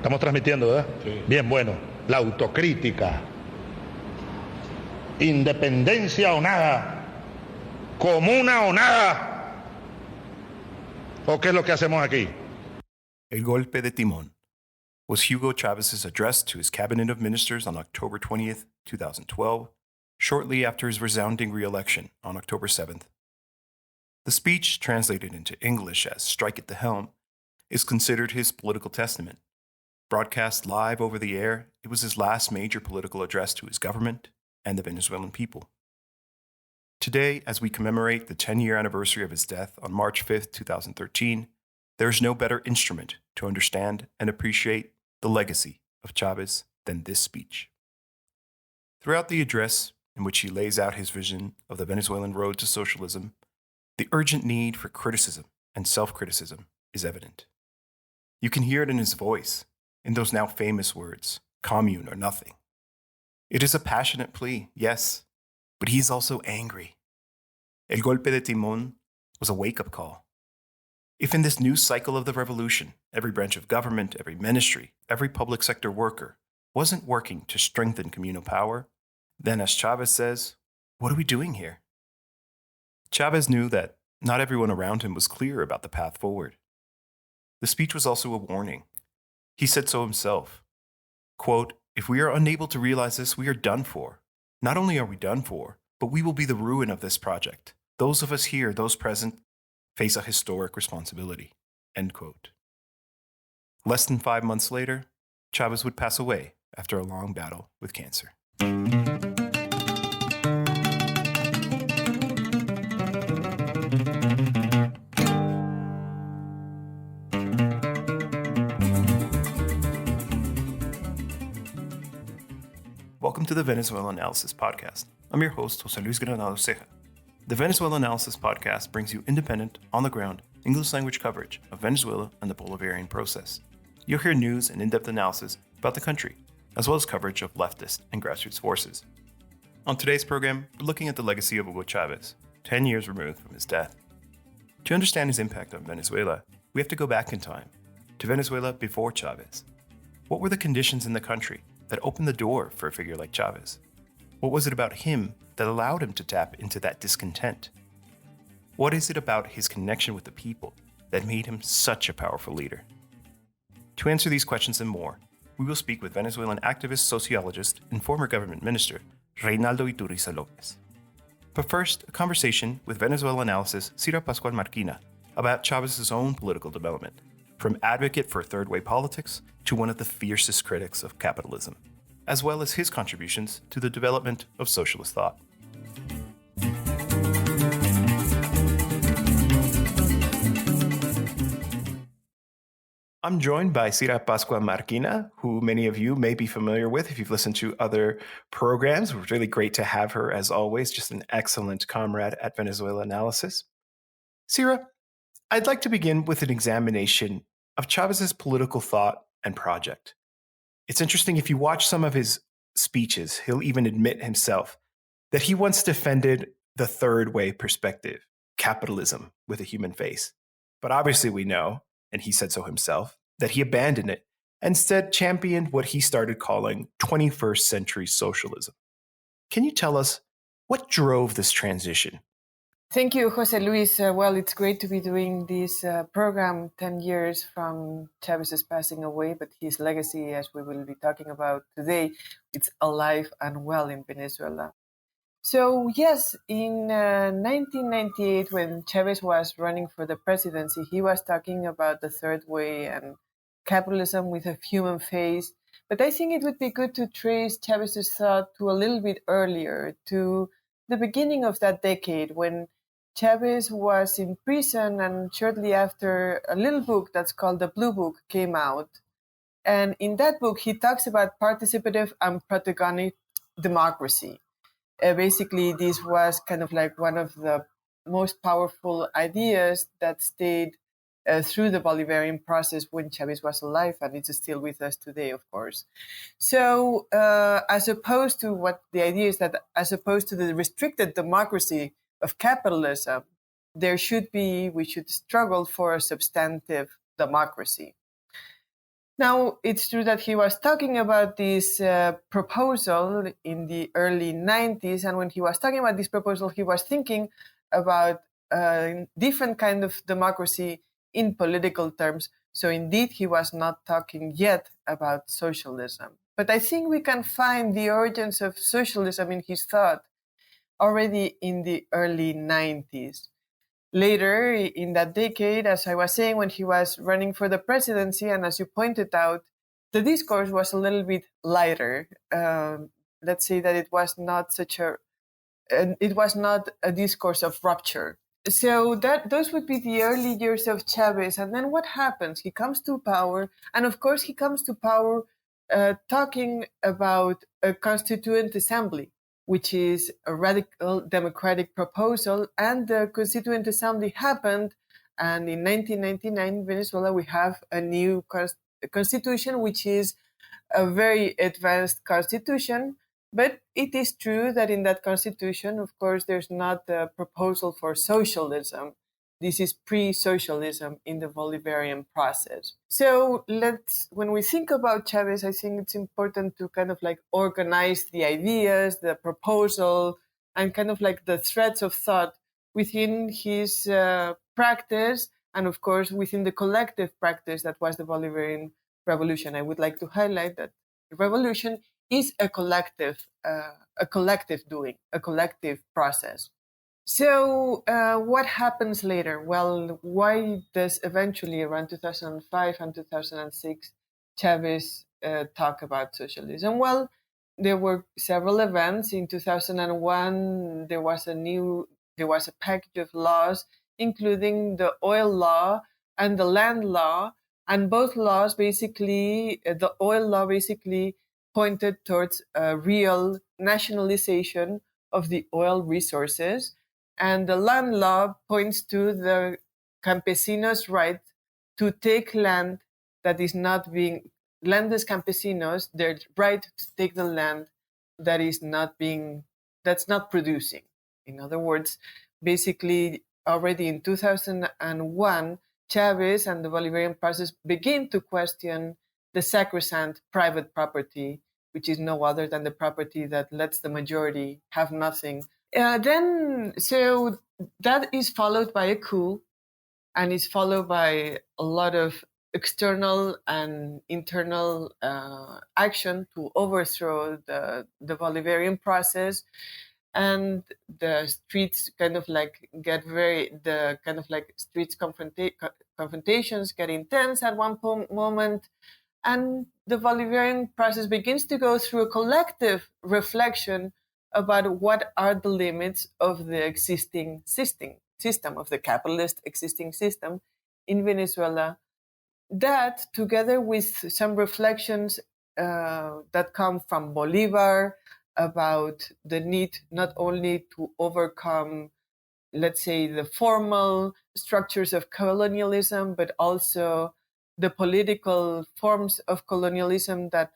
Estamos transmitiendo, ¿verdad? Sí. Bien, bueno. La autocrítica. Independencia o nada. Comuna o nada. ¿O qué es lo que hacemos aquí? El golpe de timón was Hugo Chávez's address to his cabinet of ministers on October 20th, 2012, shortly after his resounding re-election on October 7th. The speech, translated into English as "Strike at the Helm," is considered his political testament. Broadcast live over the air, it was his last major political address to his government and the Venezuelan people. Today, as we commemorate the 10-year anniversary of his death on March 5th, 2013, there is no better instrument to understand and appreciate the legacy of Chávez than this speech. Throughout the address, in which he lays out his vision of the Venezuelan road to socialism, the urgent need for criticism and self-criticism is evident. You can hear it in his voice, in those now famous words, "commune or nothing." It is a passionate plea, yes, but he is also angry. El golpe de timón was a wake-up call. If in this new cycle of the revolution, every branch of government, every ministry, every public sector worker wasn't working to strengthen communal power, then as Chávez says, what are we doing here? Chávez knew that not everyone around him was clear about the path forward. The speech was also a warning. He said so himself. Quote, "If we are unable to realize this, we are done for. Not only are we done for, but we will be the ruin of this project. Those of us here, those present, face a historic responsibility." End quote. Less than 5 months later, Chávez would pass away after a long battle with cancer. Welcome to the Venezuelanalysis podcast. I'm your host, José Luis Granados Ceja. The Venezuelanalysis podcast brings you independent, on-the-ground, English-language coverage of Venezuela and the Bolivarian process. You'll hear news and in-depth analysis about the country, as well as coverage of leftist and grassroots forces. On today's program, we're looking at the legacy of Hugo Chávez, 10 years removed from his death. To understand his impact on Venezuela, we have to go back in time, to Venezuela before Chávez. What were the conditions in the country that opened the door for a figure like Chávez? What was it about him that allowed him to tap into that discontent? What is it about his connection with the people that made him such a powerful leader? To answer these questions and more, we will speak with Venezuelan activist, sociologist, and former government minister, Reinaldo Iturriza Lopez. But first, a conversation with Venezuelanalysis Cira Pascual Marquina about Chávez's own political development, from advocate for third-way politics to one of the fiercest critics of capitalism, as well as his contributions to the development of socialist thought. I'm joined by Cira Pascual Marquina, who many of you may be familiar with if you've listened to other programs. It was really great to have her, as always, just an excellent comrade at Venezuelanalysis. Cira, I'd like to begin with an examination of Chávez's political thought and project. It's interesting, if you watch some of his speeches, he'll even admit himself that he once defended the third way perspective, capitalism with a human face. But obviously we know, and he said so himself, that he abandoned it and instead championed what he started calling 21st century socialism. Can you tell us what drove this transition? Thank you, José Luis. Well, it's great to be doing this program 10 years from Chávez's passing away, but his legacy, as we will be talking about today, it's alive and well in Venezuela. So, yes, in 1998, when Chávez was running for the presidency, he was talking about the third way and capitalism with a human face. But I think it would be good to trace Chávez's thought to a little bit earlier, to the beginning of that decade, when Chávez was in prison, and shortly after, a little book that's called The Blue Book came out. And in that book, he talks about participative and protagonic democracy. Basically, this was kind of like one of the most powerful ideas that stayed through the Bolivarian process when Chávez was alive, and it's still with us today, of course. So as opposed to what the idea is that, as opposed to the restricted democracy of capitalism, we should struggle for a substantive democracy. Now, it's true that he was talking about this proposal in the early 90s. And when he was talking about this proposal, he was thinking about different kind of democracy in political terms. So indeed, he was not talking yet about socialism. But I think we can find the origins of socialism in his thought already in the early 90s. Later in that decade, as I was saying, when he was running for the presidency, and as you pointed out, the discourse was a little bit lighter. Let's say that it was not a discourse of rupture. So those would be the early years of Chavez. And then what happens? He comes to power, and of course he comes to power talking about a constituent assembly, which is a radical democratic proposal. And the Constituent Assembly happened. And in 1999, in Venezuela, we have a new constitution, which is a very advanced constitution. But it is true that in that constitution, of course, there's not the proposal for socialism. This is pre-socialism in the Bolivarian process. So when we think about Chavez, I think it's important to kind of like organize the ideas, the proposal, and kind of like the threads of thought within his practice, and of course within the collective practice that was the Bolivarian Revolution. I would like to highlight that the revolution is a collective doing, a collective process. So what happens later? Well, why does eventually around 2005 and 2006 Chavez talk about socialism? Well, there were several events. In 2001, there was a package of laws, including the oil law and the land law. And both laws basically, the oil law basically pointed towards a real nationalization of the oil resources. And the land law points to the campesinos' right to take land that is not being, landless campesinos, their right to take the land that is not being, that's not producing. In other words, basically already in 2001, Chavez and the Bolivarian process begin to question the sacrosanct private property, which is no other than the property that lets the majority have nothing. So that is followed by a coup, and is followed by a lot of external and internal action to overthrow the Bolivarian process. And the streets kind of like streets confrontations get intense at one moment. And the Bolivarian process begins to go through a collective reflection about what are the limits of the existing system, of the capitalist existing system in Venezuela. That, together with some reflections that come from Bolivar about the need not only to overcome, let's say, the formal structures of colonialism, but also the political forms of colonialism that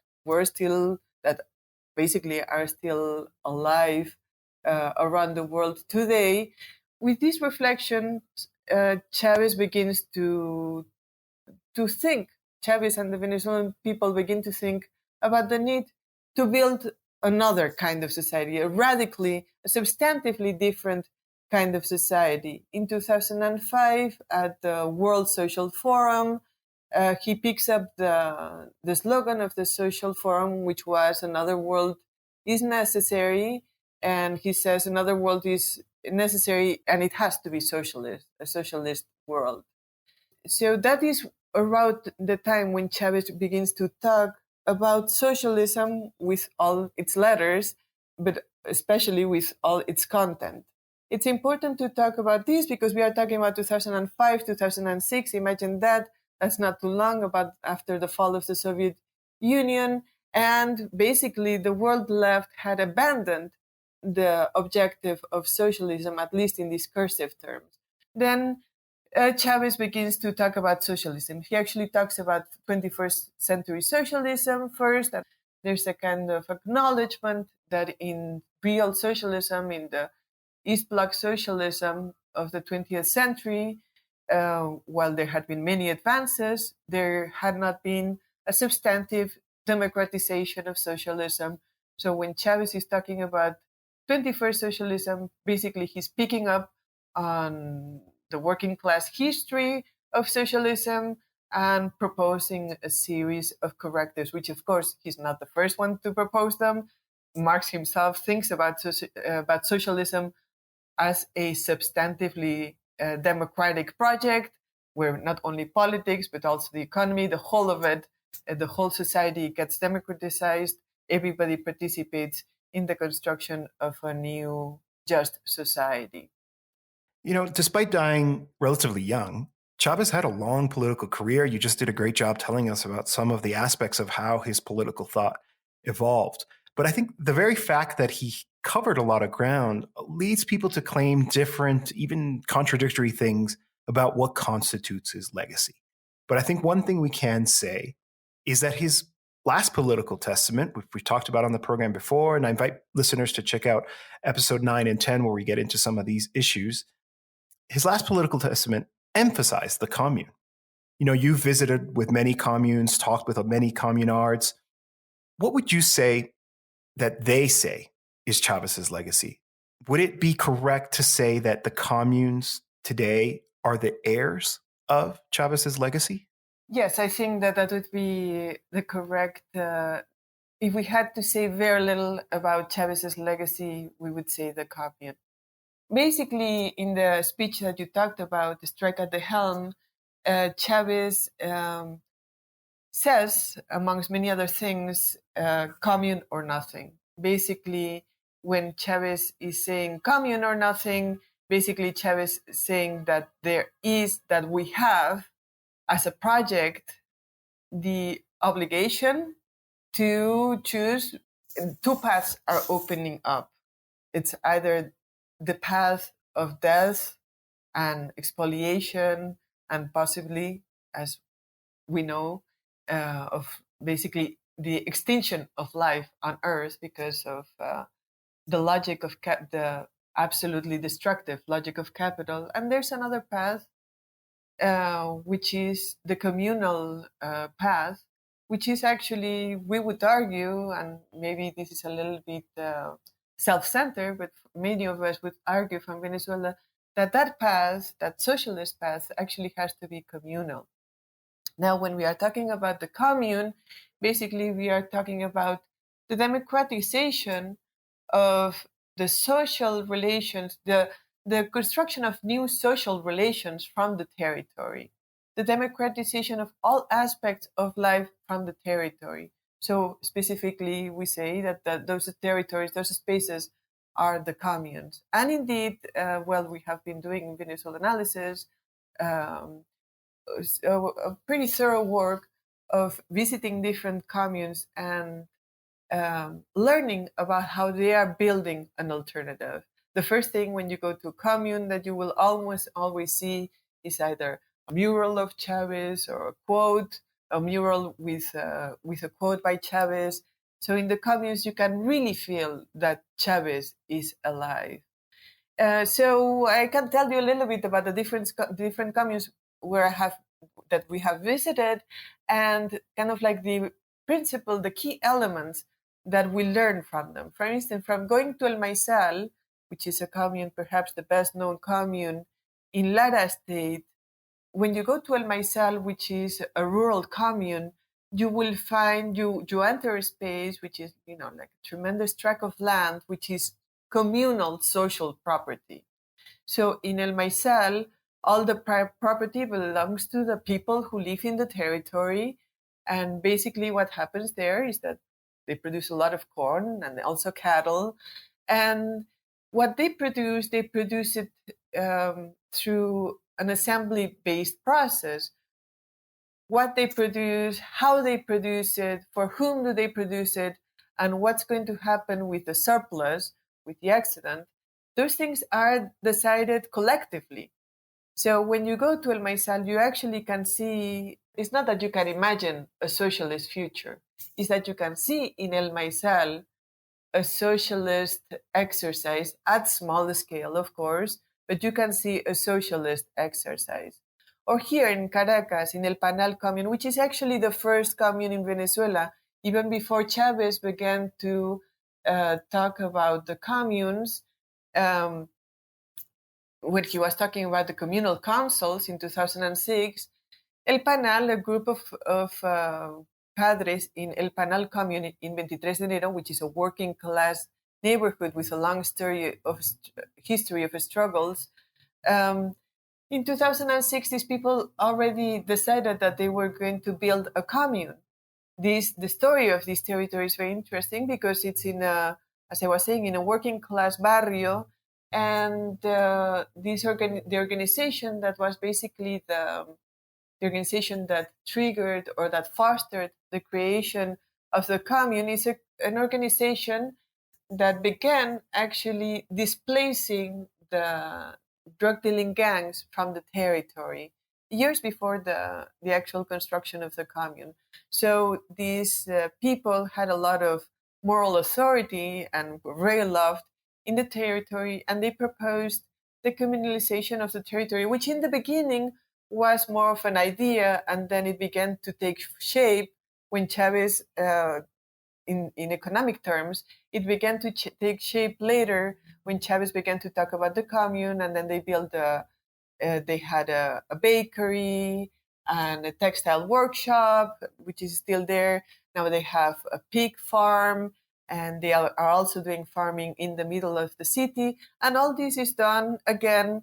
basically are still alive around the world today. With these reflections, Chavez begins to think, Chavez and the Venezuelan people begin to think about the need to build another kind of society, a substantively different kind of society. In 2005, at the World Social Forum, he picks up the slogan of the Social Forum, which was "Another world is necessary," and he says another world is necessary, and it has to be socialist, a socialist world. So that is around the time when Chavez begins to talk about socialism with all its letters, but especially with all its content. It's important to talk about this because we are talking about 2005, 2006. Imagine that. That's not too long, about after the fall of the Soviet Union. And basically, the world left had abandoned the objective of socialism, at least in discursive terms. Then Chavez begins to talk about socialism. He actually talks about 21st century socialism first. And there's a kind of acknowledgement that in real socialism, in the East Bloc socialism of the 20th century, while there had been many advances, there had not been a substantive democratization of socialism. So when Chavez is talking about 21st socialism, basically he's picking up on the working class history of socialism and proposing a series of correctives, which of course he's not the first one to propose them. Marx himself thinks about socialism as a substantively democratic project where not only politics but also the economy, the whole of it, the whole society gets democratized. Everybody participates in the construction of a new just society. You know, despite dying relatively young, Chavez had a long political career. You just did a great job telling us about some of the aspects of how his political thought evolved. But I think the very fact that he covered a lot of ground leads people to claim different, even contradictory things about what constitutes his legacy. But I think one thing we can say is that his last political testament, which we've talked about on the program before, and I invite listeners to check out episode 9 and 10 where we get into some of these issues, his last political testament emphasized the commune. You know, you visited with many communes, talked with many communards. What would you say that they say is Chavez's legacy? Would it be correct to say that the communes today are the heirs of Chavez's legacy? Yes, I think that that would be the correct. If we had to say very little about Chavez's legacy, we would say the commune. Basically, in the speech that you talked about, the strike at the helm, Chavez says, amongst many other things, commune or nothing. Basically, when Chavez is saying commune or nothing, basically Chavez is saying that that we have, as a project, the obligation to choose. Two paths are opening up. It's either the path of death and expoliation, and possibly, as we know, of basically the extinction of life on Earth because of the logic of the absolutely destructive logic of capital. And there's another path, which is the communal path, which is actually, we would argue, and maybe this is a little bit self-centered, but many of us would argue from Venezuela that path, that socialist path, actually has to be communal. Now, when we are talking about the commune, basically we are talking about the democratization of the social relations, the construction of new social relations from the territory, the democratization of all aspects of life from the territory. So specifically, we say that those territories, those spaces are the communes. And indeed, we have been doing Venezuelanalysis, a pretty thorough work of visiting different communes and learning about how they are building an alternative. The first thing when you go to a commune that you will almost always see is either a mural of Chavez or a quote, a mural with a quote by Chavez. So in the communes, you can really feel that Chavez is alive. So I can tell you a little bit about the different communes that we have visited, and kind of like the principle, the key elements that we learn from them. For instance, from going to El Maizal, which is a commune, perhaps the best known commune in Lara State, when you go to El Maizal, which is a rural commune, you will find, you enter a space which is, like a tremendous tract of land, which is communal social property. So in El Maizal, all the property belongs to the people who live in the territory. And basically what happens there is that they produce a lot of corn and also cattle. And what they produce it through an assembly-based process. What they produce, how they produce it, for whom do they produce it, and what's going to happen with the surplus, with the excedent, those things are decided collectively. So when you go to El Maizal, you actually can see, it's not that you can imagine a socialist future, it's that you can see in El Maizal a socialist exercise at small scale, of course, but you can see a socialist exercise. or here in Caracas, in El Panal commune, which is actually the first commune in Venezuela, even before Chávez began to talk about the communes. When he was talking about the communal councils in 2006, El Panal, a group of padres in El Panal commune in 23 de Enero, which is a working class neighborhood with a long history of struggles. In 2006, these people already decided that they were going to build a commune. The story of this territory is very interesting because it's in as I was saying, in a working class barrio, and the organization that was basically the organization that triggered or that fostered the creation of the commune is an organization that began actually displacing the drug dealing gangs from the territory years before the actual construction of the commune. So these people had a lot of moral authority and were very loved in the territory, and they proposed the communalization of the territory, which in the beginning was more of an idea, and then it began to take shape when Chavez, in economic terms, it began to take shape later when Chavez began to talk about the commune, and then they built they had a bakery and a textile workshop, which is still there. Now they have a pig farm, and they are also doing farming in the middle of the city. And all this is done, again,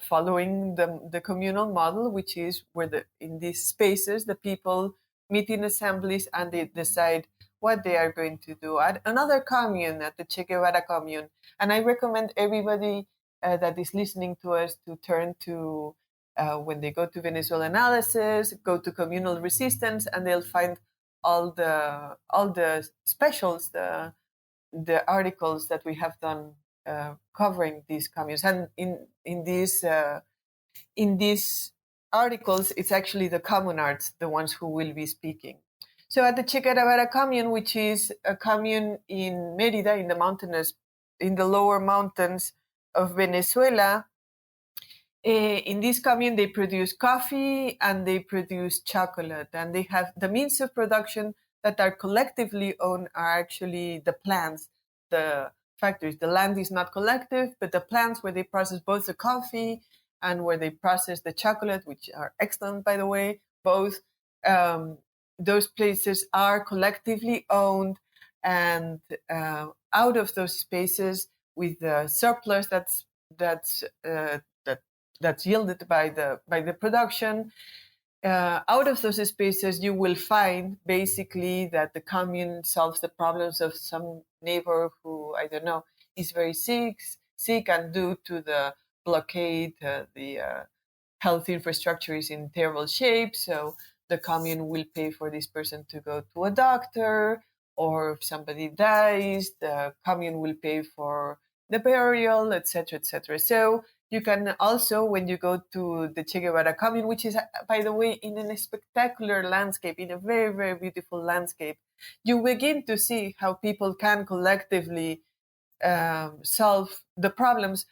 following the communal model, which is where in these spaces, the people meet in assemblies and they decide what they are going to do at another commune, at the Che Guevara commune. And I recommend everybody that is listening to us to turn to, when they go to Venezuelanalysis, go to communal resistance, and they'll find all the specials, the articles that we have done covering these communes. And in these articles, it's actually the communards, the ones who will be speaking. So at the Che Guevara commune, which is a commune in Mérida, in the lower mountains of Venezuela, in this commune, they produce coffee and they produce chocolate, and they have the means of production that are collectively owned are actually the plants, the factories. The land is not collective, but the plants where they process both the coffee and where they process the chocolate, which are excellent, by the way, both those places are collectively owned, and out of those spaces, with the surplus that's yielded by the production, out of those spaces, you will find basically that the commune solves the problems of some neighbor who, I don't know, is very sick, and due to the blockade, the health infrastructure is in terrible shape. So the commune will pay for this person to go to a doctor, or if somebody dies, the commune will pay for the burial, etc., etc. So you can also, when you go to the Che Guevara commune, which is, by the way, in a spectacular landscape, in a very, very beautiful landscape, you begin to see how people can collectively solve the problems.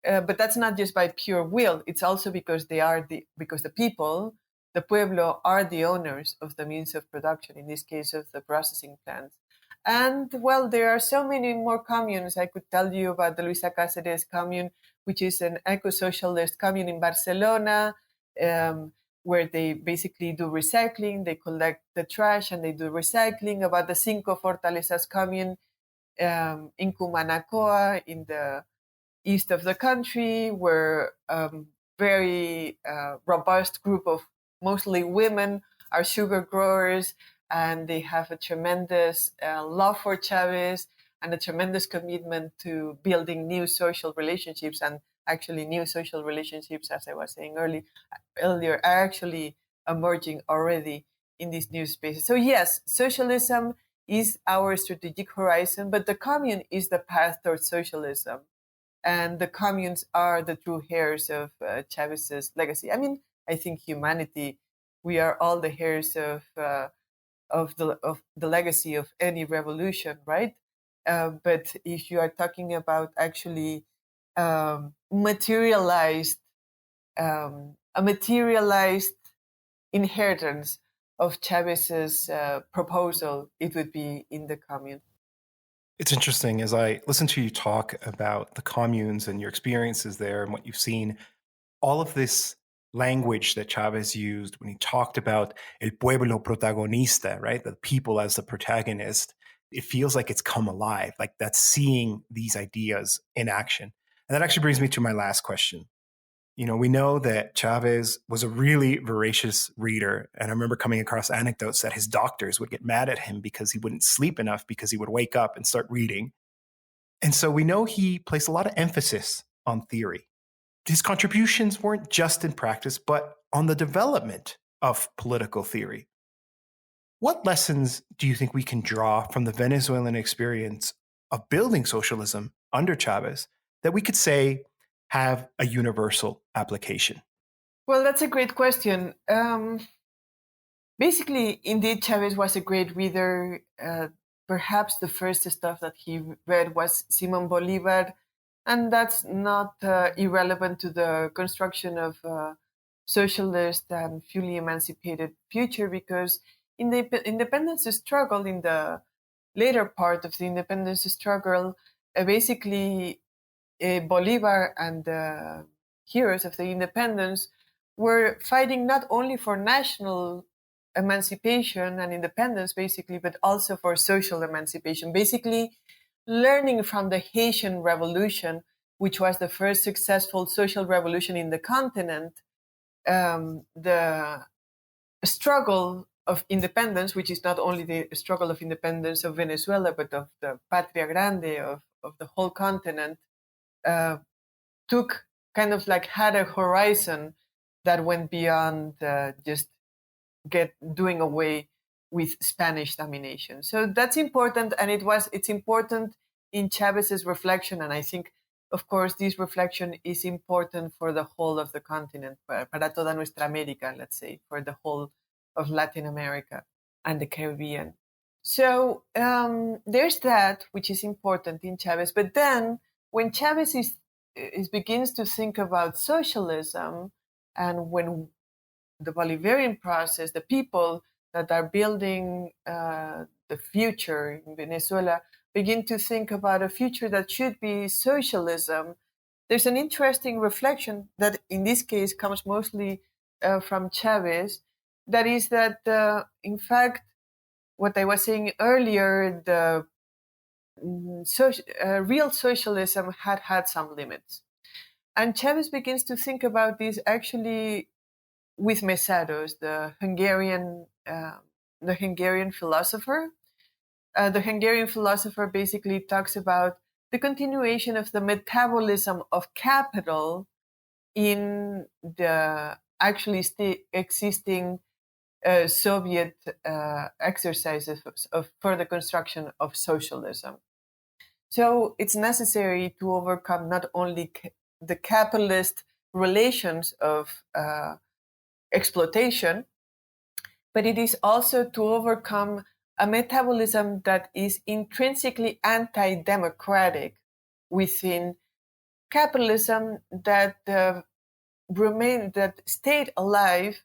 But that's not just by pure will. It's also because because the people, the pueblo, are the owners of the means of production, in this case of the processing plants. And well, there are so many more communes. I could tell you about the Luisa Cáceres commune, which is an eco-socialist commune in Barcelona, where they basically do recycling. They collect the trash and they do recycling. About the Cinco Fortalezas commune in Cumanacoa, in the east of the country, where very robust group of mostly women are sugar growers, and they have a tremendous love for Chavez and a tremendous commitment to building new social relationships. And actually, new social relationships, as I was saying earlier, are actually emerging already in these new spaces. So yes, socialism is our strategic horizon, but the commune is the path towards socialism. And the communes are the true heirs of Chavez's legacy. I mean, I think humanity, we are all the heirs of the legacy of any revolution, right? But if you are talking about actually materialized a materialized inheritance of Chávez's proposal, it would be in the commune. It's interesting as I listen to you talk about the communes and your experiences there and what you've seen, all of this language that Chávez used when he talked about el pueblo protagonista, right? The people as the protagonist, it feels like it's come alive, like that's seeing these ideas in action. And that actually brings me to my last question. You know, we know that Chávez was a really voracious reader. And I remember coming across anecdotes that his doctors would get mad at him because he wouldn't sleep enough because he would wake up and start reading. And so we know he placed a lot of emphasis on theory. His contributions weren't just in practice, but on the development of political theory. What lessons do you think we can draw from the Venezuelan experience of building socialism under Chávez that we could say have a universal application? Well, that's a great question. Basically, indeed, Chávez was a great reader. Perhaps the first stuff that he read was Simón Bolívar, and that's not irrelevant to the construction of a socialist and fully emancipated future, because in the independence struggle, in the later part of the independence struggle, basically Bolívar and the heroes of the independence were fighting not only for national emancipation and independence, basically, but also for social emancipation. Basically, learning from the Haitian Revolution, which was the first successful social revolution in the continent, the struggle of independence, which is not only the struggle of independence of Venezuela, but of the Patria Grande, of the whole continent, took kind of like had a horizon that went beyond just doing away with Spanish domination. So that's important, and it's important in Chávez's reflection, and I think, of course, this reflection is important for the whole of the continent, para toda nuestra América, let's say, for the whole of Latin America and the Caribbean. So there's that, which is important in Chávez. But then when Chávez begins to think about socialism, and when the Bolivarian process, the people that are building the future in Venezuela begin to think about a future that should be socialism, there's an interesting reflection that in this case comes mostly from Chávez. That is that, in fact, what I was saying earlier, the real socialism had some limits. And Chávez begins to think about this actually with Mészáros, the Hungarian philosopher. The Hungarian philosopher basically talks about the continuation of the metabolism of capital in the actually existing Soviet exercises for the construction of socialism. So it's necessary to overcome not only the capitalist relations of exploitation, but it is also to overcome a metabolism that is intrinsically anti-democratic within capitalism that stayed alive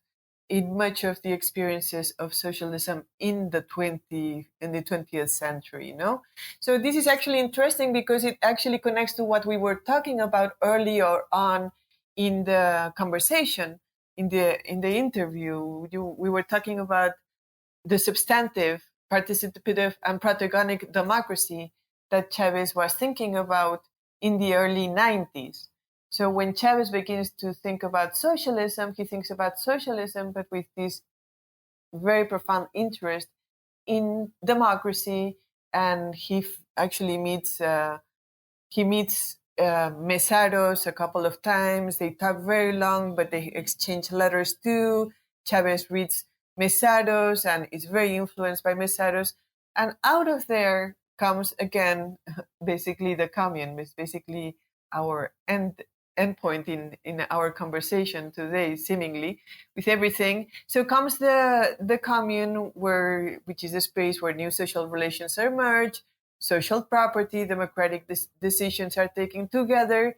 in much of the experiences of socialism in the 20th century, you know? So this is actually interesting because it actually connects to what we were talking about earlier on in the conversation, in the interview. We were talking about the substantive, participative, and protagonic democracy that Chávez was thinking about in the early 90s. So when Chávez begins to think about socialism, he thinks about socialism, but with this very profound interest in democracy. And he actually meets Mészáros a couple of times. They talk very long, but they exchange letters too. Chávez reads Mészáros and is very influenced by Mészáros. And out of there comes again, basically the commune. It's basically our endpoint in our conversation today, seemingly, with everything. So comes the commune, which is a space where new social relations emerge, social property, democratic decisions are taken together,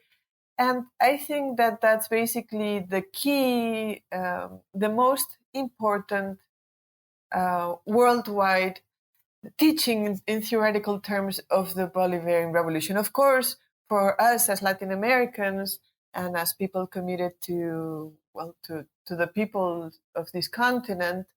And I think that that's basically the key, the most important worldwide teaching in theoretical terms of the Bolivarian Revolution. Of course, for us as Latin Americans and as people committed to the people of this continent,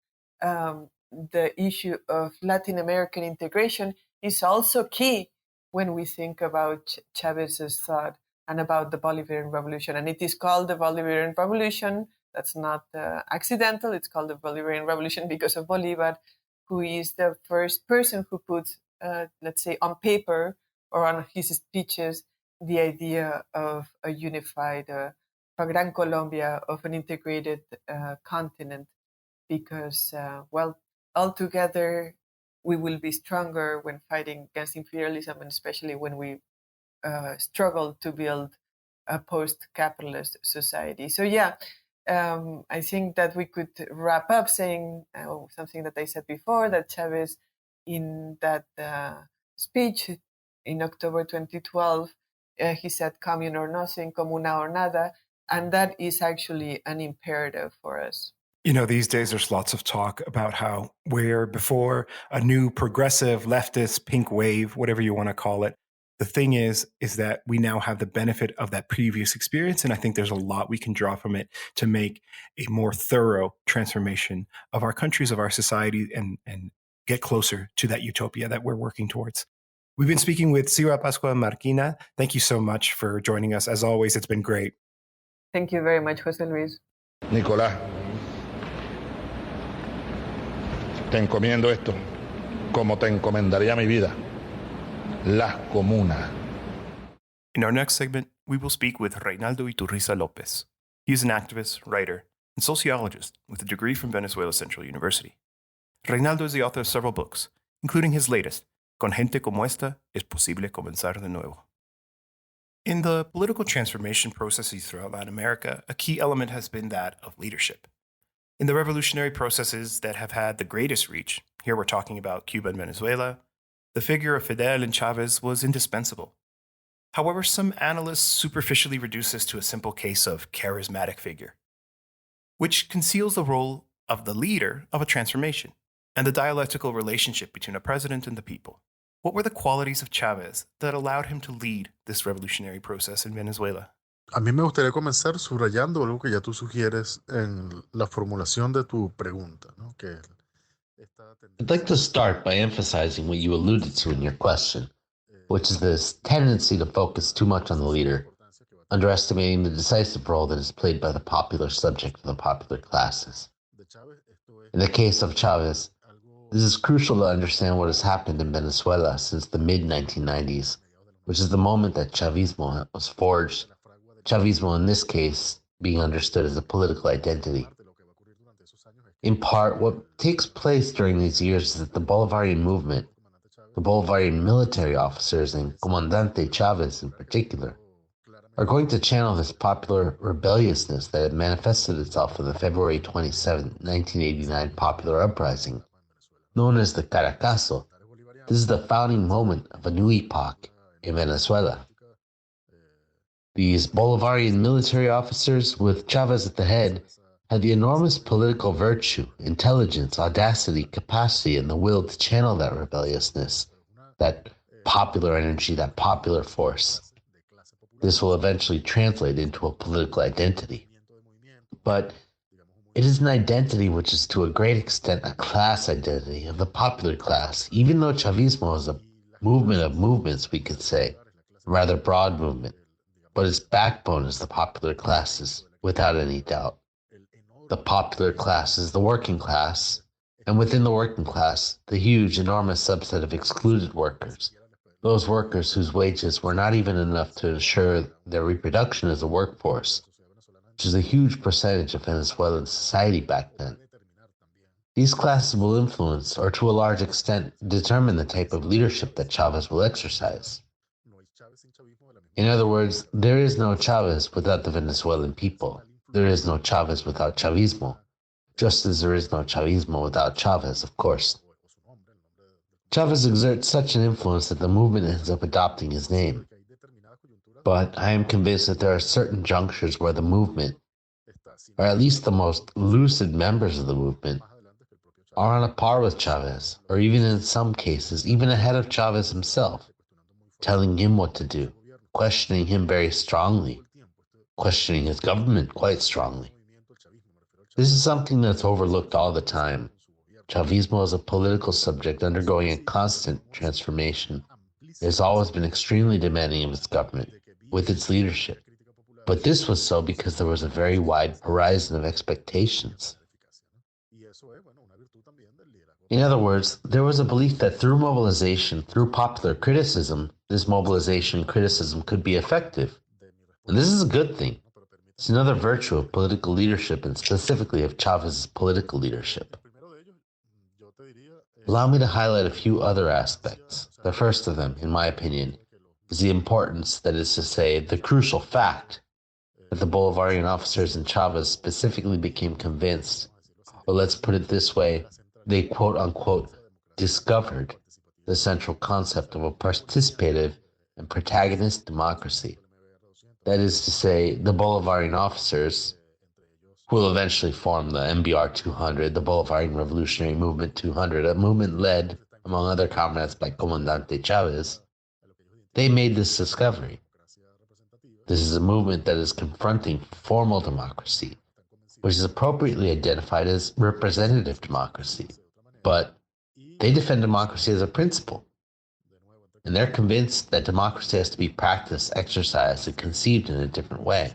the issue of Latin American integration is also key when we think about Chávez's thought and about the Bolivarian Revolution. And it is called the Bolivarian Revolution. That's not accidental. It's called the Bolivarian Revolution because of Bolivar, who is the first person who puts, let's say, on paper or on his speeches, the idea of a unified, a Gran Colombia, of an integrated continent, because, altogether we will be stronger when fighting against imperialism, and especially when we struggle to build a post-capitalist society. So I think that we could wrap up saying something that I said before, that Chávez, in that speech in October 2012, he said commune or nothing, comuna or nada, and that is actually an imperative for us. You know, these days there's lots of talk about how where before a new progressive leftist pink wave, whatever you want to call it, the thing is that we now have the benefit of that previous experience. And I think there's a lot we can draw from it to make a more thorough transformation of our countries, of our society, and get closer to that utopia that we're working towards. We've been speaking with Cira Pascual Marquina. Thank you so much for joining us. As always, it's been great. Thank you very much, José Luis. Nicolás, te encomiendo esto como te encomendaría mi vida. Las comunas. In our next segment, we will speak with Reinaldo Iturriza Lopez. He is an activist, writer, and sociologist with a degree from Venezuela Central University. Reinaldo is the author of several books, including his latest, Con gente como esta, es posible comenzar de nuevo. In the political transformation processes throughout Latin America, a key element has been that of leadership. In the revolutionary processes that have had the greatest reach, here we're talking about Cuba and Venezuela, the figure of Fidel and Chávez was indispensable. However, some analysts superficially reduce this to a simple case of charismatic figure, which conceals the role of the leader of a transformation and the dialectical relationship between a president and the people. What were the qualities of Chávez that allowed him to lead this revolutionary process in Venezuela? A mí me gustaría comenzar subrayando algo que ya tú sugieres en la formulación de tu pregunta, ¿no? I'd like to start by emphasizing what you alluded to in your question, which is this tendency to focus too much on the leader, underestimating the decisive role that is played by the popular subject of the popular classes. In the case of Chávez, this is crucial to understand what has happened in Venezuela since the mid-1990s, which is the moment that Chavismo was forged, Chavismo in this case being understood as a political identity. In part, what takes place during these years is that the Bolivarian movement, the Bolivarian military officers and Comandante Chávez in particular, are going to channel this popular rebelliousness that had manifested itself in the February 27, 1989 popular uprising, known as the Caracazo. This is the founding moment of a new epoch in Venezuela. These Bolivarian military officers, with Chávez at the head, had the enormous political virtue, intelligence, audacity, capacity, and the will to channel that rebelliousness, that popular energy, that popular force. This will eventually translate into a political identity. But it is an identity which is to a great extent a class identity of the popular class, even though Chavismo is a movement of movements, we could say, a rather broad movement. But its backbone is the popular classes, without any doubt. The popular class is the working class, and within the working class, the huge, enormous subset of excluded workers, those workers whose wages were not even enough to ensure their reproduction as a workforce, which is a huge percentage of Venezuelan society back then. These classes will influence, or to a large extent, determine the type of leadership that Chávez will exercise. In other words, there is no Chávez without the Venezuelan people. There is no Chávez without Chavismo, just as there is no Chavismo without Chávez, of course. Chávez exerts such an influence that the movement ends up adopting his name. But I am convinced that there are certain junctures where the movement, or at least the most lucid members of the movement, are on a par with Chávez, or even in some cases, even ahead of Chávez himself, telling him what to do, questioning him very strongly, questioning his government quite strongly. This is something that's overlooked all the time. Chavismo is a political subject undergoing a constant transformation. It has always been extremely demanding of its government, with its leadership. But this was so because there was a very wide horizon of expectations. In other words, there was a belief that through mobilization, through popular criticism, this mobilization criticism could be effective. And this is a good thing. It's another virtue of political leadership, and specifically of Chávez's political leadership. Allow me to highlight a few other aspects. The first of them, in my opinion, is the importance, that is to say, the crucial fact, that the Bolivarian officers and Chávez specifically became convinced, or let's put it this way, they quote-unquote discovered the central concept of a participative and protagonist democracy. That is to say, the Bolivarian officers, who will eventually form the MBR 200, the Bolivarian Revolutionary Movement 200, a movement led, among other comrades, by Comandante Chávez, they made this discovery. This is a movement that is confronting formal democracy, which is appropriately identified as representative democracy. But they defend democracy as a principle. And they're convinced that democracy has to be practiced, exercised, and conceived in a different way.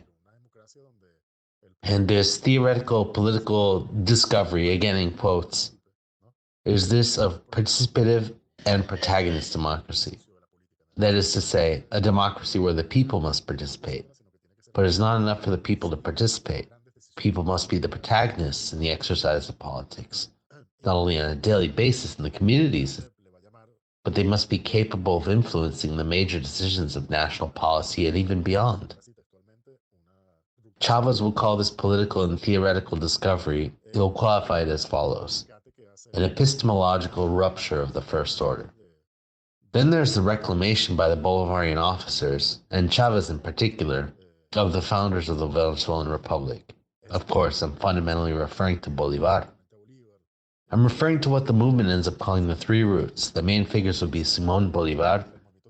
And this theoretical political discovery, again in quotes, is this of participative and protagonist democracy. That is to say, a democracy where the people must participate. But it's not enough for the people to participate. People must be the protagonists in the exercise of politics, not only on a daily basis in the communities, but they must be capable of influencing the major decisions of national policy and even beyond. Chávez will call this political and theoretical discovery, he'll qualify it as follows: an epistemological rupture of the first order. Then there's the reclamation by the Bolivarian officers, and Chávez in particular, of the founders of the Venezuelan Republic. Of course, I'm fundamentally referring to Bolívar. I'm referring to what the movement ends up calling the three roots. The main figures would be Simón Bolívar,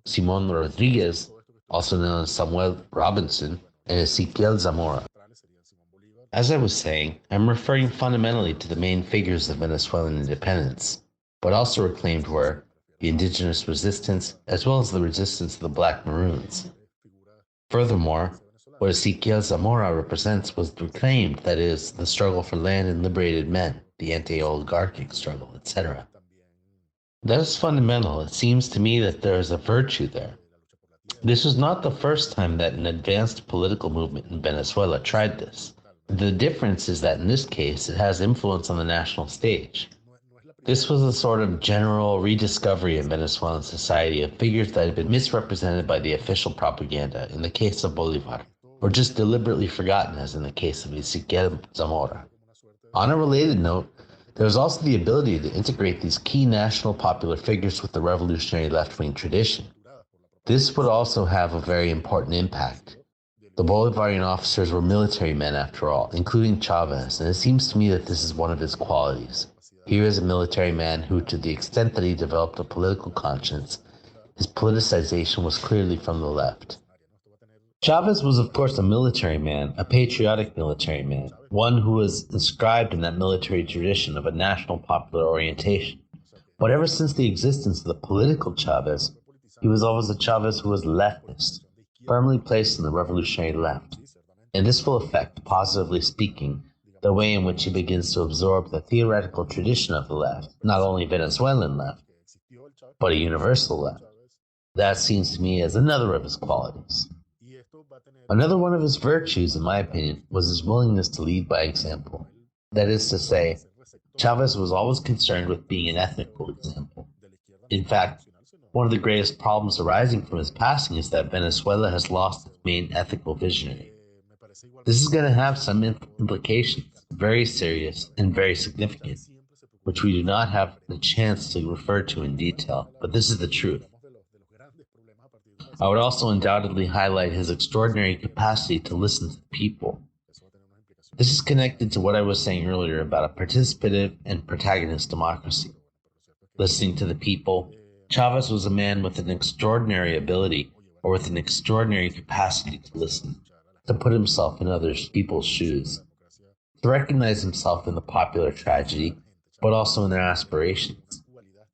Simón Rodríguez, also known as Samuel Robinson, and Ezequiel Zamora. As I was saying, I'm referring fundamentally to the main figures of Venezuelan independence, but also reclaimed were the indigenous resistance, as well as the resistance of the Black Maroons. Furthermore, what Ezequiel Zamora represents was reclaimed, that is, the struggle for land and liberated men, the anti-oligarchic struggle, etc. That is fundamental. It seems to me that there is a virtue there. This was not the first time that an advanced political movement in Venezuela tried this. The difference is that in this case, it has influence on the national stage. This was a sort of general rediscovery in Venezuelan society of figures that had been misrepresented by the official propaganda in the case of Bolívar, or just deliberately forgotten as in the case of Ezequiel Zamora. On a related note, there was also the ability to integrate these key national popular figures with the revolutionary left-wing tradition. This would also have a very important impact. The Bolivarian officers were military men after all, including Chávez, and it seems to me that this is one of his qualities. Here is a military man who, to the extent that he developed a political conscience, his politicization was clearly from the left. Chávez was, of course, a military man, a patriotic military man, one who was inscribed in that military tradition of a national popular orientation. But ever since the existence of the political Chávez, he was always a Chávez who was leftist, firmly placed in the revolutionary left. And this will affect, positively speaking, the way in which he begins to absorb the theoretical tradition of the left, not only Venezuelan left, but a universal left. That seems to me as another of his qualities. Another one of his virtues, in my opinion, was his willingness to lead by example. That is to say, Chávez was always concerned with being an ethical example. In fact, one of the greatest problems arising from his passing is that Venezuela has lost its main ethical visionary. This is going to have some implications, very serious and very significant, which we do not have the chance to refer to in detail, but this is the truth. I would also undoubtedly highlight his extraordinary capacity to listen to the people. This is connected to what I was saying earlier about a participative and protagonist democracy. Listening to the people, Chávez was a man with an extraordinary ability, or with an extraordinary capacity to listen, to put himself in other people's shoes, to recognize himself in the popular tragedy, but also in their aspirations,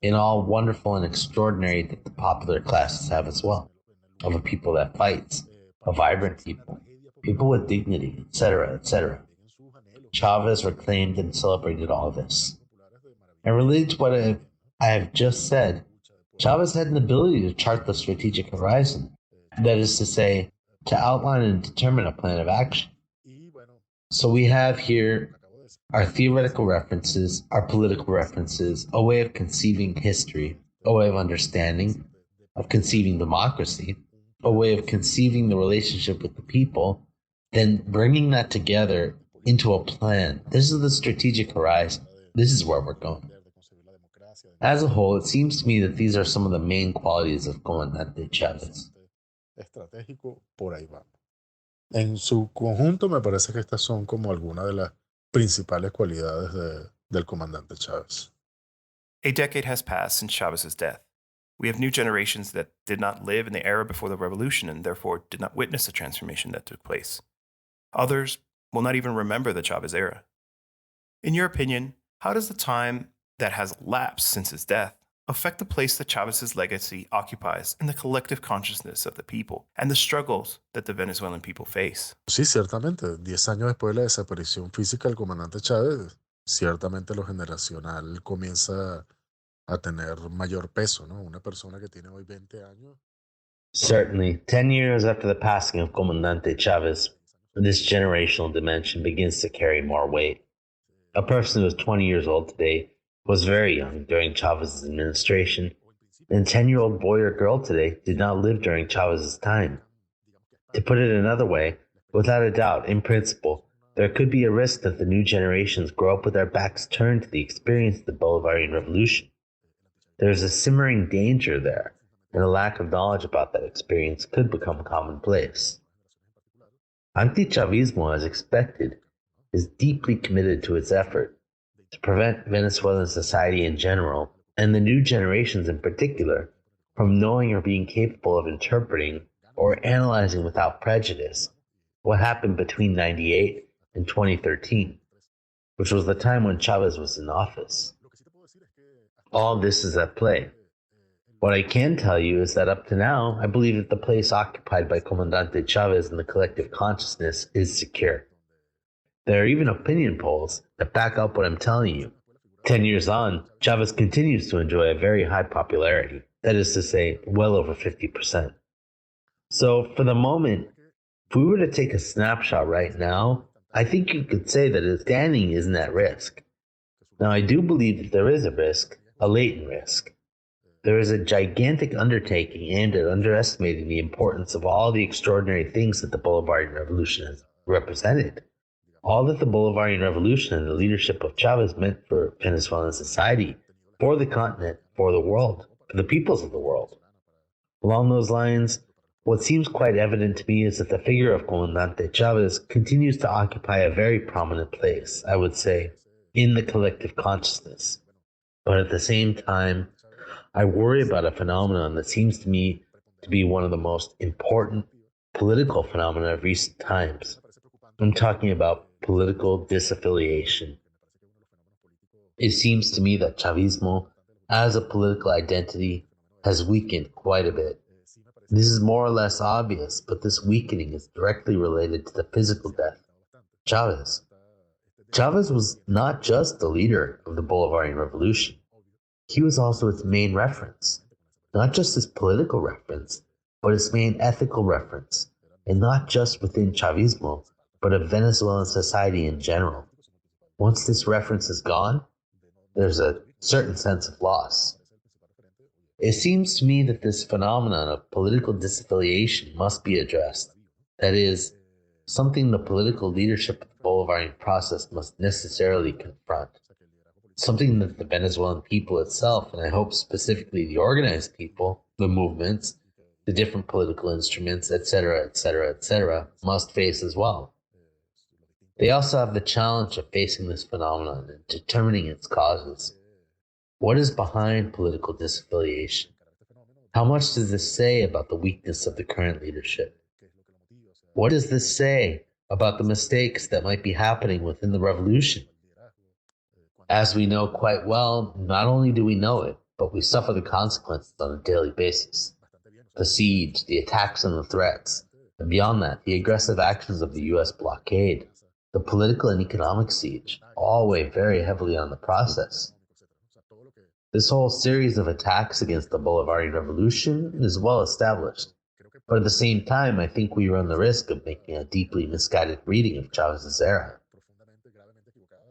in all wonderful and extraordinary that the popular classes have as well, of a people that fights, a vibrant people, people with dignity, etc., etc. Chávez reclaimed and celebrated all this. And related to what I have just said, Chávez had an ability to chart the strategic horizon, that is to say, to outline and determine a plan of action. So we have here our theoretical references, our political references, a way of conceiving history, a way of understanding, of conceiving democracy, a way of conceiving the relationship with the people, then bringing that together into a plan. This is the strategic horizon. This is where we're going. As a whole, it seems to me that these are some of the main qualities of Comandante Chávez. Estratégico, por ahí vamos. En su conjunto, me parece que estas son como algunas de las principales cualidades del comandante Chávez. A decade has passed since Chávez's death. We have new generations that did not live in the era before the revolution and therefore did not witness the transformation that took place. Others will not even remember the Chávez era. In your opinion, how does the time that has lapsed since his death affect the place that Chávez's legacy occupies in the collective consciousness of the people and the struggles that the Venezuelan people face? Sí, ciertamente. 10 años después de la desaparición física del comandante Chávez, ciertamente lo generacional comienza a tener mayor peso, ¿no? Una persona que tiene hoy 20 años. Certainly, 10 years after the passing of Comandante Chávez, this generational dimension begins to carry more weight. A person who is 20 years old today was very young during Chávez's administration, and a 10-year-old boy or girl today did not live during Chávez's time. To put it another way, without a doubt, in principle, there could be a risk that the new generations grow up with their backs turned to the experience of the Bolivarian Revolution. There is a simmering danger there, and a lack of knowledge about that experience could become commonplace. Anti-Chavismo, as expected, is deeply committed to its effort to prevent Venezuelan society in general, and the new generations in particular, from knowing or being capable of interpreting or analyzing without prejudice what happened between 1998 and 2013, which was the time when Chávez was in office. All this is at play. What I can tell you is that up to now, I believe that the place occupied by Comandante Chávez in the collective consciousness is secure. There are even opinion polls that back up what I'm telling you. 10 years on, Chávez continues to enjoy a very high popularity, that is to say, well over 50%. So, for the moment, if we were to take a snapshot right now, I think you could say that his standing isn't at risk. Now, I do believe that there is a risk, a latent risk. There is a gigantic undertaking aimed at underestimating the importance of all the extraordinary things that the Bolivarian Revolution has represented. All that the Bolivarian Revolution and the leadership of Chávez meant for Venezuelan society, for the continent, for the world, for the peoples of the world. Along those lines, what seems quite evident to me is that the figure of Comandante Chávez continues to occupy a very prominent place, I would say, in the collective consciousness. But at the same time, I worry about a phenomenon that seems to me to be one of the most important political phenomena of recent times. I'm talking about political disaffiliation. It seems to me that Chavismo, as a political identity, has weakened quite a bit. This is more or less obvious, but this weakening is directly related to the physical death of Chávez. Chávez was not just the leader of the Bolivarian Revolution. He was also its main reference, not just its political reference, but its main ethical reference, and not just within Chavismo, but of Venezuelan society in general. Once this reference is gone, there's a certain sense of loss. It seems to me that this phenomenon of political disaffiliation must be addressed. That is, something the political leadership of the Bolivarian process must necessarily confront. Something that the Venezuelan people itself, and I hope specifically the organized people, the movements, the different political instruments, etc., etc., etc., must face as well. They also have the challenge of facing this phenomenon and determining its causes. What is behind political disaffiliation? How much does this say about the weakness of the current leadership? What does this say about the mistakes that might be happening within the revolution? As we know quite well, not only do we know it, but we suffer the consequences on a daily basis. The siege, the attacks and the threats, and beyond that, the aggressive actions of the US blockade, the political and economic siege, all weigh very heavily on the process. This whole series of attacks against the Bolivarian Revolution is well established, but at the same time, I think we run the risk of making a deeply misguided reading of Chávez's era.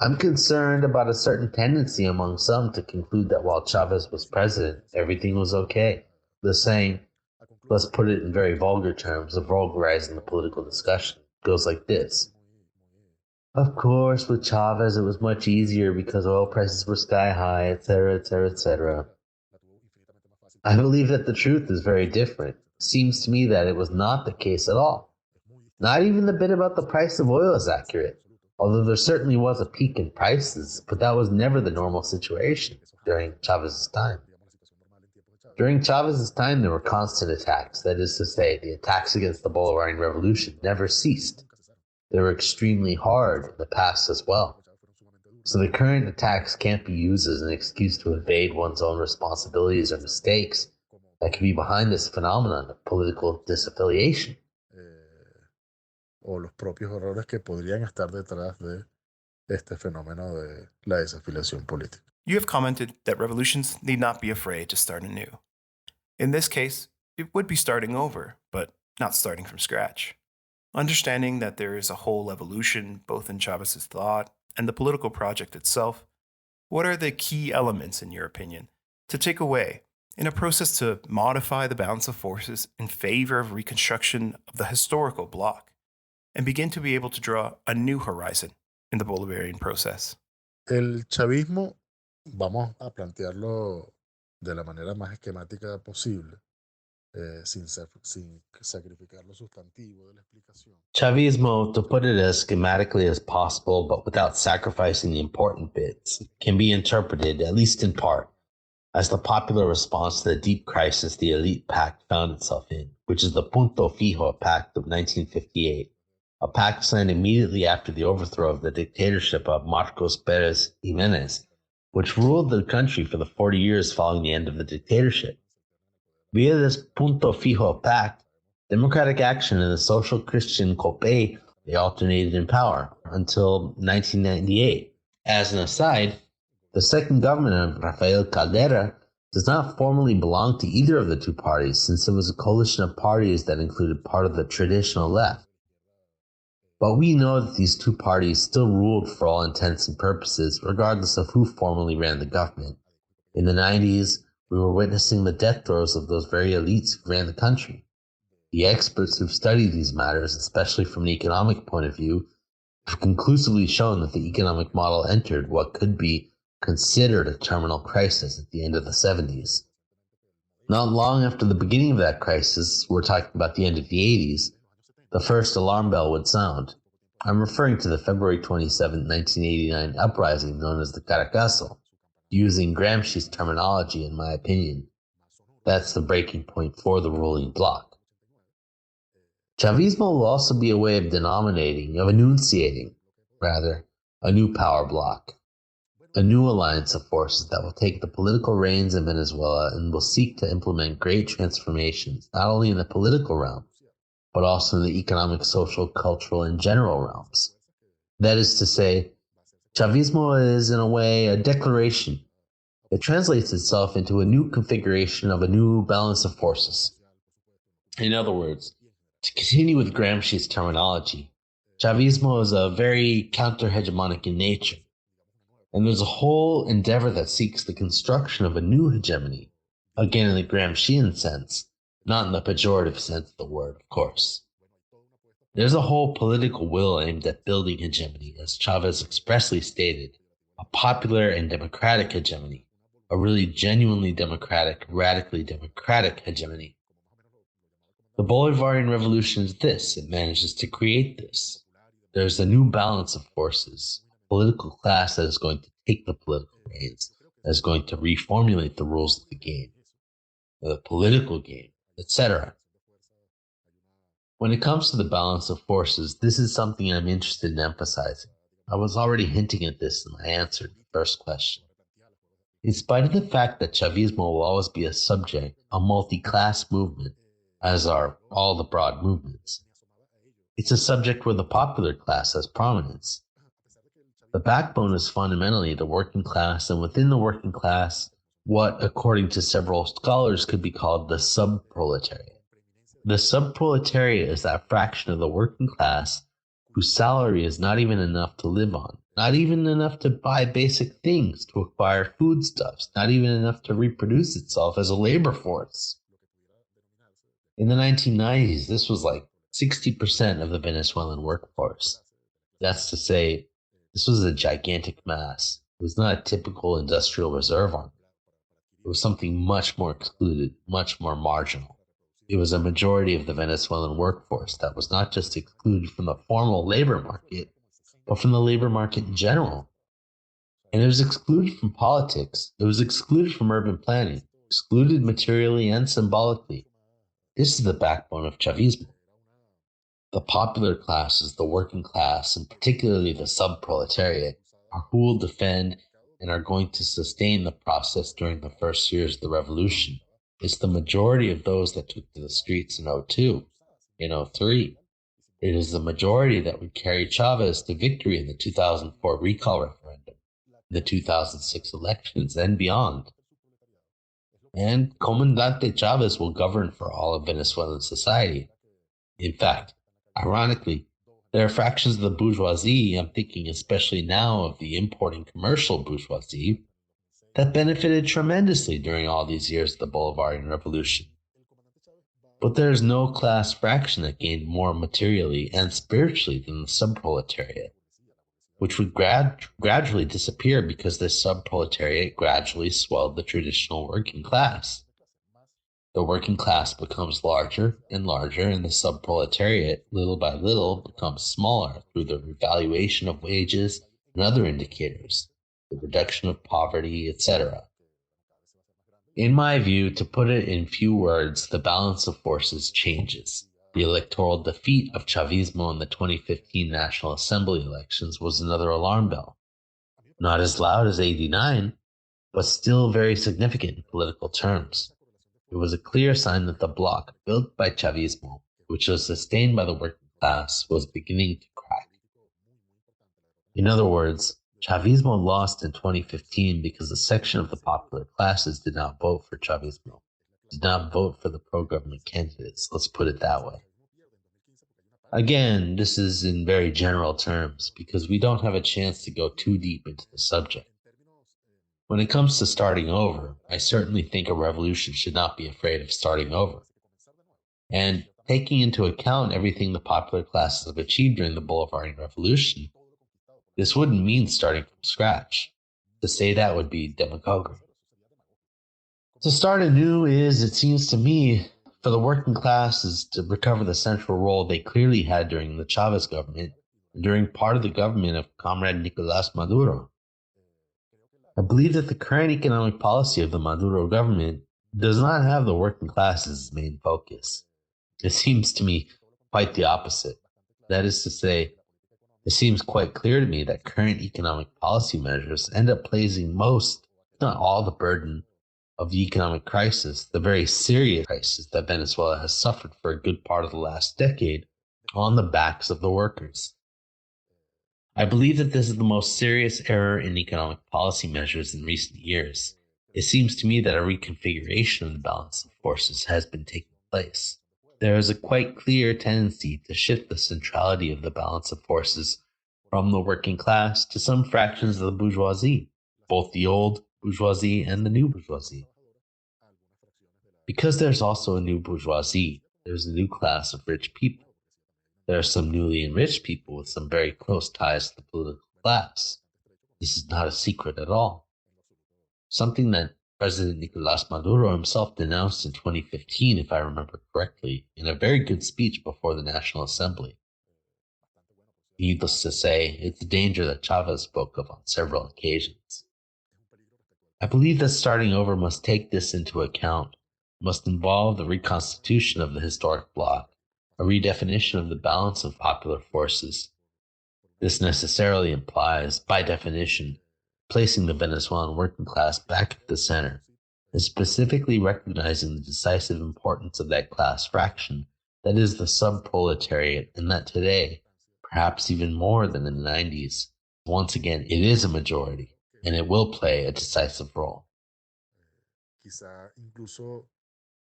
I'm concerned about a certain tendency among some to conclude that while Chávez was president, everything was okay. The saying, let's put it in very vulgar terms of vulgarizing the political discussion, goes like this. Of course, with Chávez, it was much easier because oil prices were sky high, etc., etc., etc. I believe that the truth is very different. It seems to me that it was not the case at all. Not even the bit about the price of oil is accurate, although there certainly was a peak in prices, but that was never the normal situation during Chávez's time. During Chávez's time, there were constant attacks. That is to say, the attacks against the Bolivarian Revolution never ceased. They were extremely hard in the past as well. So the current attacks can't be used as an excuse to evade one's own responsibilities or mistakes that could be behind this phenomenon of political disaffiliation. O los propios errores que podrían estar detrás de este fenómeno de la desafiliación política. You have commented that revolutions need not be afraid to start anew. In this case, it would be starting over, but not starting from scratch. Understanding that there is a whole evolution both in Chávez's thought and the political project itself, what are the key elements, in your opinion, to take away in a process to modify the balance of forces in favor of reconstruction of the historical bloc and begin to be able to draw a new horizon in the Bolivarian process? El chavismo, vamos a plantearlo de la manera más esquemática posible, sin sacrificar lo sustantivo de la explicación. Chavismo, to put it as schematically as possible, but without sacrificing the important bits, can be interpreted, at least in part, as the popular response to the deep crisis the elite pact found itself in, which is the Punto Fijo Pact of 1958, a pact signed immediately after the overthrow of the dictatorship of Marcos Pérez Jiménez, which ruled the country for the 40 years following the end of the dictatorship. Via this Punto Fijo Pact, democratic action and the social Christian COPE, they alternated in power until 1998. As an aside, the second government of Rafael Caldera does not formally belong to either of the two parties, since it was a coalition of parties that included part of the traditional left. But we know that these two parties still ruled for all intents and purposes, regardless of who formally ran the government. In the 90s, we were witnessing the death throes of those very elites who ran the country. The experts who've studied these matters, especially from an economic point of view, have conclusively shown that the economic model entered what could be considered a terminal crisis at the end of the 70s. Not long after the beginning of that crisis, we're talking about the end of the 80s, the first alarm bell would sound. I'm referring to the February 27, 1989 uprising known as the Caracazo, using Gramsci's terminology in my opinion. That's the breaking point for the ruling bloc. Chavismo will also be a way of enunciating, a new power bloc, a new alliance of forces that will take the political reins in Venezuela and will seek to implement great transformations, not only in the political realm, but also in the economic, social, cultural, and general realms. That is to say, Chavismo is, in a way, a declaration. It translates itself into a new configuration of a new balance of forces. In other words, to continue with Gramsci's terminology, Chavismo is a very counter-hegemonic in nature, and there's a whole endeavor that seeks the construction of a new hegemony, again in the Gramscian sense, not in the pejorative sense of the word, of course. There's a whole political will aimed at building hegemony, as Chávez expressly stated, a popular and democratic hegemony, a really genuinely democratic, radically democratic hegemony. The Bolivarian Revolution is this. It manages to create this. There's a new balance of forces, a political class that is going to take the political reins, that is going to reformulate the rules of the game, the political game, etc. When it comes to the balance of forces, this is something I'm interested in emphasizing. I was already hinting at this in my answer to the first question. In spite of the fact that Chavismo will always be a subject, a multi-class movement, as are all the broad movements, it's a subject where the popular class has prominence. The backbone is fundamentally the working class, and within the working class, what, according to several scholars, could be called the subproletariat. The subproletariat is that fraction of the working class whose salary is not even enough to live on, not even enough to buy basic things, to acquire foodstuffs, not even enough to reproduce itself as a labor force. In the 1990s, this was like 60% of the Venezuelan workforce. That's to say, this was a gigantic mass. It was not a typical industrial reserve army. It was something much more excluded, much more marginal. It was a majority of the Venezuelan workforce that was not just excluded from the formal labor market, but from the labor market in general. And it was excluded from politics. It was excluded from urban planning, excluded materially and symbolically. This is the backbone of Chavismo. The popular classes, the working class, and particularly the subproletariat, are who will defend and are going to sustain the process during the first years of the revolution. It's the majority of those that took to the streets in 2002, in 2003. It is the majority that would carry Chávez to victory in the 2004 recall referendum, the 2006 elections, and beyond. And Comandante Chávez will govern for all of Venezuelan society. In fact, ironically, there are fractions of the bourgeoisie, I'm thinking especially now of the importing commercial bourgeoisie, that benefited tremendously during all these years of the Bolivarian Revolution. But there is no class fraction that gained more materially and spiritually than the subproletariat, which would gradually disappear because this subproletariat gradually swelled the traditional working class. The working class becomes larger and larger, and the subproletariat, little by little, becomes smaller through the revaluation of wages and other indicators, the reduction of poverty, etc. In my view, to put it in few words, the balance of forces changes. The electoral defeat of Chavismo in the 2015 National Assembly elections was another alarm bell. Not as loud as '89, but still very significant in political terms. It was a clear sign that the bloc built by Chavismo, which was sustained by the working class, was beginning to crack. In other words, Chavismo lost in 2015 because a section of the popular classes did not vote for Chavismo, did not vote for the pro-government candidates, let's put it that way. Again, this is in very general terms because we don't have a chance to go too deep into the subject. When it comes to starting over, I certainly think a revolution should not be afraid of starting over. And taking into account everything the popular classes have achieved during the Bolivarian Revolution, this wouldn't mean starting from scratch. To say that would be demagoguery. To start anew is, it seems to me, for the working classes to recover the central role they clearly had during the Chávez government and during part of the government of Comrade Nicolás Maduro. I believe that the current economic policy of the Maduro government does not have the working class as its main focus. It seems to me quite the opposite. That is to say, it seems quite clear to me that current economic policy measures end up placing most, if not all, the burden of the economic crisis, the very serious crisis that Venezuela has suffered for a good part of the last decade, on the backs of the workers. I believe that this is the most serious error in economic policy measures in recent years. It seems to me that a reconfiguration of the balance of forces has been taking place. There is a quite clear tendency to shift the centrality of the balance of forces from the working class to some fractions of the bourgeoisie, both the old bourgeoisie and the new bourgeoisie. Because there's also a new bourgeoisie, there's a new class of rich people. There are some newly enriched people with some very close ties to the political class. This is not a secret at all. Something that President Nicolás Maduro himself denounced in 2015, if I remember correctly, in a very good speech before the National Assembly. Needless to say, it's a danger that Chávez spoke of on several occasions. I believe that starting over must take this into account, must involve the reconstitution of the historic bloc, a redefinition of the balance of popular forces. This necessarily implies, by definition, placing the Venezuelan working class back at the center, and specifically recognizing the decisive importance of that class fraction that is the subproletariat, and that today, perhaps even more than in the 90s, once again it is a majority, and it will play a decisive role. Quizá incluso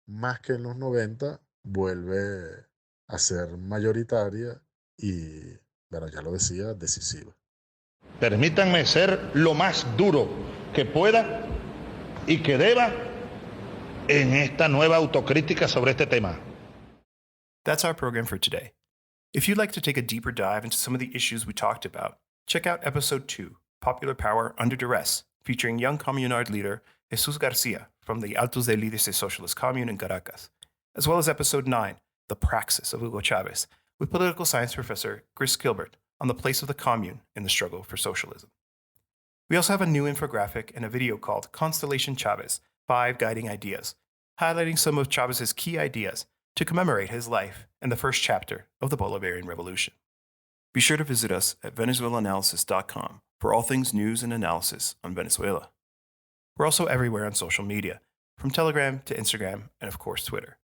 más que en los 90, vuelve a ser mayoritaria y, bueno, ya lo decía, decisiva. Permítanme ser lo más duro que pueda y que deba en esta nueva autocrítica sobre este tema. That's our program for today. If you'd like to take a deeper dive into some of the issues we talked about, check out Episode 2, Popular Power Under Duress, featuring young Communard leader Jesus Garcia from the Altos de Líderes Socialist Commune in Caracas, as well as Episode 9, The Praxis of Hugo Chávez, with political science professor Chris Gilbert on the place of the commune in the struggle for socialism. We also have a new infographic and a video called Constellation Chávez, 5 Guiding Ideas, highlighting some of Chávez's key ideas to commemorate his life and the first chapter of the Bolivarian Revolution. Be sure to visit us at Venezuelanalysis.com for all things news and analysis on Venezuela. We're also everywhere on social media, from Telegram to Instagram and of course Twitter.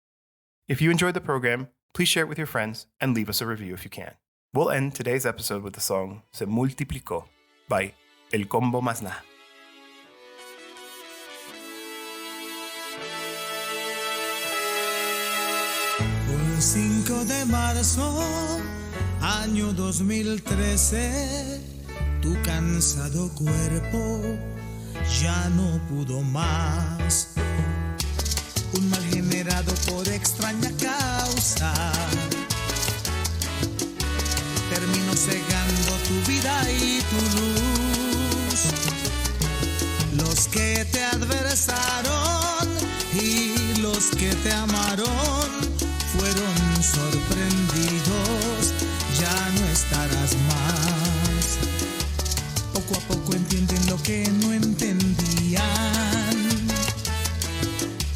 If you enjoyed the program, please share it with your friends and leave us a review if you can. We'll end today's episode with the song Se Multiplicó by El Combo Más Nada. Un 5 de marzo, año 2013, tu cansado cuerpo ya no pudo más. Un mal generado por extraña causa terminó cegando tu vida y tu luz. Los que te adversaron y los que te amaron fueron sorprendidos, ya no estarás más. Poco a poco entienden lo que no entendían.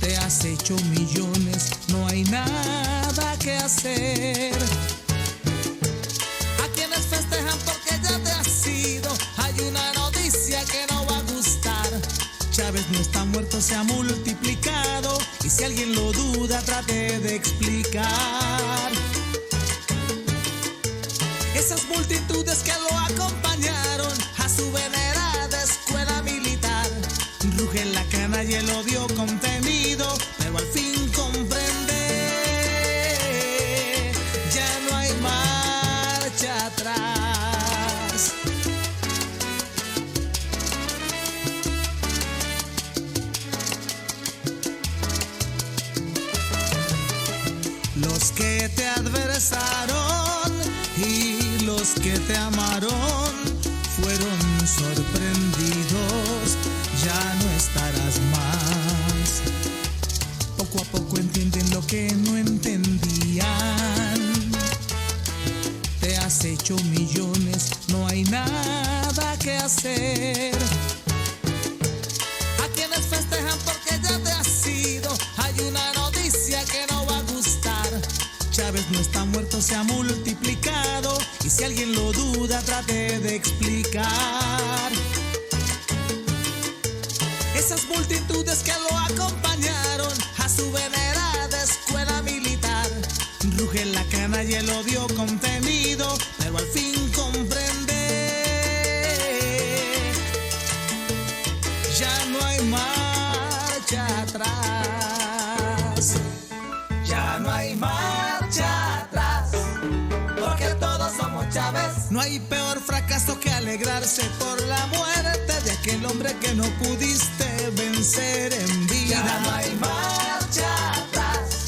Te has hecho millones, no hay nada que hacer. A quienes festejan porque ya te has ido, hay una noticia que no va a gustar. Chávez no está muerto, se ha multiplicado, y si alguien lo duda, trate de explicar. Esas multitudes que lo acompañaron a su venerada escuela militar, ruge la cana y el odio contenido, pero al fin comprende, ya no hay marcha atrás. Los que te adversaron y los que te amaron fueron sorprendidos, ya no estarás más. Poco a poco entienden lo que no entendían. Te has hecho millones, no hay nada que hacer. A quienes festejan porque ya te has ido, hay una noticia que no va a gustar. Chávez no está muerto, se ha multiplicado, y si alguien lo duda, trate de explicar. Esas multitudes que lo acompañaron a su venerada escuela militar, ruge la cana y el odio contenido, pero al fin comprende, ya no hay marcha atrás. Ya no hay marcha atrás, porque todos somos Chávez. No hay peor fracaso que alegrarse por la muerte de aquel hombre que no pudiste vencer en vida. Ya no hay marcha atrás,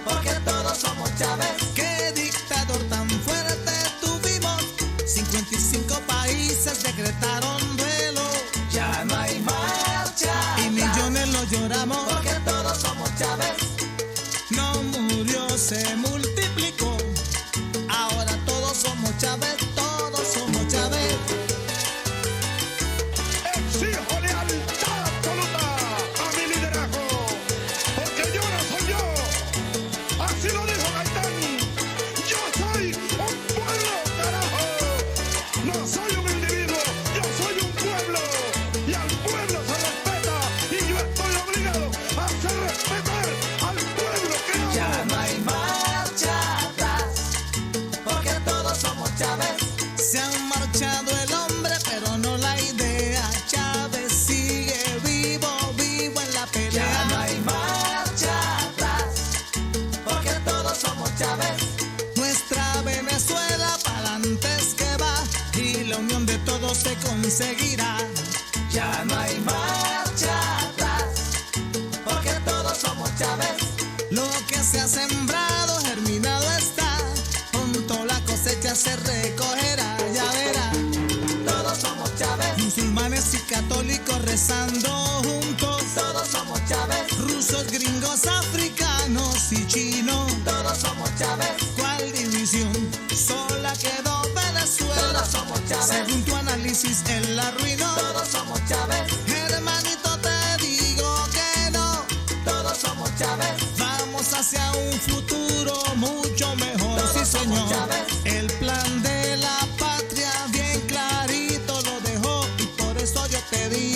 porque todos somos Chávez. Qué dictador tan fuerte tuvimos, 55 países decretaron duelo. Ya no hay marcha atrás, y millones lo se multiplicó. Ahora todos somos Chávez, todos somos Chávez. Exijo lealtad absoluta a mi liderazgo, porque yo no soy yo. Así lo dijo Gaitán. Yo soy un pueblo, carajo. No soy un individuo, yo soy un pueblo. Y al pueblo se respeta. Y yo estoy obligado a hacer respetar al pueblo que amo. Ya no hay marcha atrás, porque todos somos Chávez. Se han marchado el hombre, pero no la idea. Chávez sigue vivo, vivo en la pelea. Ya no hay marcha atrás, porque todos somos Chávez. Nuestra Venezuela pa'lante es que va, y la unión de todos se conseguirá. Ya no hay marcha atrás, porque todos somos Chávez. Lo que se ha sembrado germinado está, pronto la cosecha se recogerá, ya verá. Todos somos Chávez. Musulmanes y católicos rezando juntos. Todos somos Chávez. Rusos, gringos, africanos y chinos. Todos somos Chávez. ¿Cuál división? Sola quedó Venezuela. Todos somos Chávez. Según tu análisis él la arruinó. Todos somos Chávez.